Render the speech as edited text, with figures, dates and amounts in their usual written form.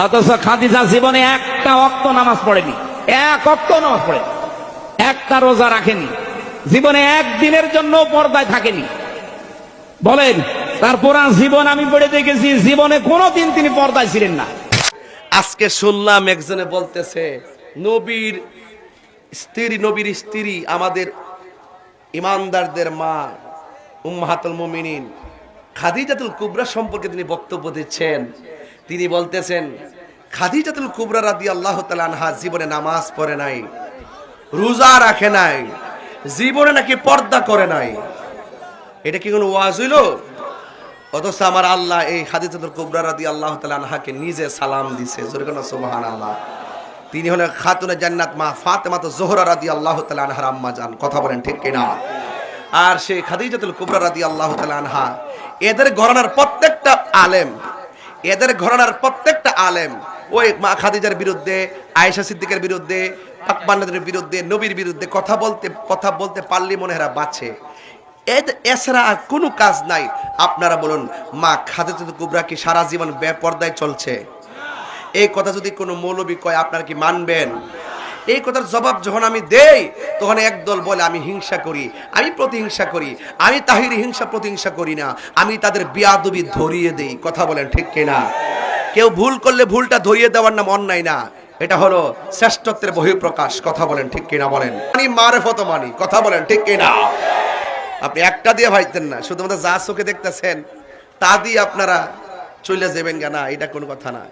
অথচ খাদিজা জীবনে একটা ওয়াক্ত নামাজ পড়েনি, এক ওয়াক্ত নামাজ পড়েনি, একটা রোজা রাখেনি, জীবনে একদিনের জন্য পর্দায় থাকেনি। বলেন, তার পুরা জীবন আমি পড়ে দেখেছি, জীবনে কোনোদিন তিনি পর্দায় ছিলেন না। আজকে শুনলাম একজনে বলতেছে নবীর স্ত্রী আমাদের ইমানদারদের মা উম্মাহাতুল মুমিনিন খাদিজাতুল কুবরা সম্পর্কে তিনি বক্তব্য দিচ্ছেন। তিনি বলতেছেন খাদিজাতুল কুবরা রাদিয়াল্লাহু তাআলা আনহা জীবনে নামাজ পড়ে নাই, রোজা রাখে নাই, জীবনে নাকি পর্দা করে নাই। এটা কি কোনো ওয়াজ হইল? অথচ আমার আল্লাহ এই খাদিজাতুল কুবরা রাদিয়াল্লাহু তাআলা আনহাকে নিজে সালাম দিয়েছে। জোরে কোন সুবহানাল্লাহ। তিনি হলেন খাতুনে জান্নাত মা ফাতেমা যোহরা রাদিয়াল্লাহু তাআলা আনহার আম্মা জান। কথা বলেন ঠিক কিনা? আর সেই খাদিজাতুল কুবরা রাদিয়াল্লাহু তাআলা আনহা এদের ঘরানার প্রত্যেকটা আলেম ওই মা খাদিজার বিরুদ্ধে, আয়েশা সিদ্দিকের বিরুদ্ধে, পাকবান্নাদের বিরুদ্ধে, নবীর বিরুদ্ধে কথা বলতে পারলে মনে হয় বাঁচে। এছাড়া আর কোনো কাজ নাই। আপনারা বলুন, মা খাদিজাতুল কুবরা কি সারা জীবন বেপরদায় চলছে? এই কথা যদি কোনো মৌলবী কয়, আপনারা কি মানবেন? এই কথার জবাব যখন আমি দেই, তখন একদল বলে আমি হিংসা করি, আমি প্রতিহিংসা করি। আমি তাহিরি হিংসা প্রতিহিংসা করি না, আমি তাদের বিয়াদবি ধরিয়ে দেই। কথা বলেন ঠিক কিনা? কেউ ভুল করলে ভুলটা ধরিয়ে দেওয়ার নাম অন্যায় না, এটা হলো শ্রেষ্ঠত্বের বহিঃপ্রকাশ। কথা বলেন ঠিক কিনা? বলেন আমি মারেফত মানি। কথা বলেন ঠিক কিনা? আপনি একটা দিয়ে ভাইতেন না, শুধুমাত্র যা চোখে দেখতেছেন তা দিয়ে আপনারা চলে যাবেন না, এটা কোনো কথা না।